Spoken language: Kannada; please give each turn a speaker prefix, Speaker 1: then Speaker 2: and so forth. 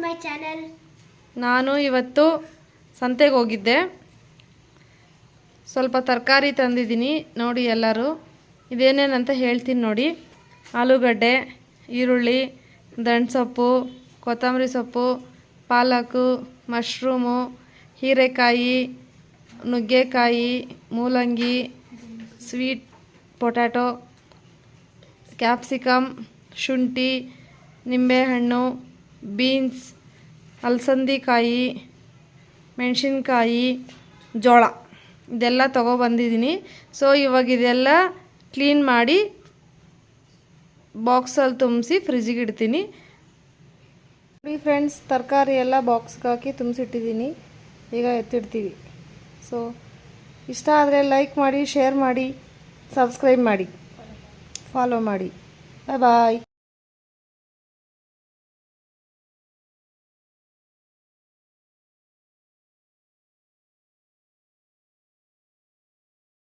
Speaker 1: My channel.
Speaker 2: ನಾನು ಇವತ್ತು ಸಂತೆಗೆ ಹೋಗಿದ್ದೆ. ಸ್ವಲ್ಪ ತರಕಾರಿ ತಂದಿದ್ದೀನಿ ನೋಡಿ. ಎಲ್ಲರೂ ಇದೇನೇನಂತ ಹೇಳ್ತೀನಿ ನೋಡಿ. ಆಲೂಗಡ್ಡೆ, ಈರುಳ್ಳಿ, ದಂಟ್ಸೊಪ್ಪು, ಕೊತ್ತಂಬರಿ ಸೊಪ್ಪು, ಪಾಲಕು, ಮಶ್ರೂಮು, ಹೀರೆಕಾಯಿ, ನುಗ್ಗೆಕಾಯಿ, ಮೂಲಂಗಿ, ಸ್ವೀಟ್ ಪೊಟ್ಯಾಟೊ, ಕ್ಯಾಪ್ಸಿಕಮ್, ಶುಂಠಿ, ನಿಂಬೆಹಣ್ಣು, ಬೀನ್ಸ್, ಅಲಸಂದಿಕಾಯಿ, ಮೆಣಸಿನ್ಕಾಯಿ, ಜೋಳ ಇದೆಲ್ಲ ತೊಗೊಬಂದಿದ್ದೀನಿ. ಸೊ ಇವಾಗ ಇದೆಲ್ಲ ಕ್ಲೀನ್ ಮಾಡಿ ಬಾಕ್ಸಲ್ಲಿ ತುಂಬಿಸಿ ಫ್ರಿಜ್ಜಿಗೆ ಇಡ್ತೀನಿ. ಫ್ರೆಂಡ್ಸ್, ತರಕಾರಿ ಎಲ್ಲ ಬಾಕ್ಸ್ಗೆ ಹಾಕಿ ತುಂಬಿಸಿಟ್ಟಿದ್ದೀನಿ. ಈಗ ಎತ್ತಿಡ್ತೀವಿ. ಸೊ ಇಷ್ಟ ಆದರೆ ಲೈಕ್ ಮಾಡಿ, ಶೇರ್ ಮಾಡಿ, ಸಬ್ಸ್ಕ್ರೈಬ್ ಮಾಡಿ, ಫಾಲೋ ಮಾಡಿ. ಬಾಯ್ ಬಾಯ್.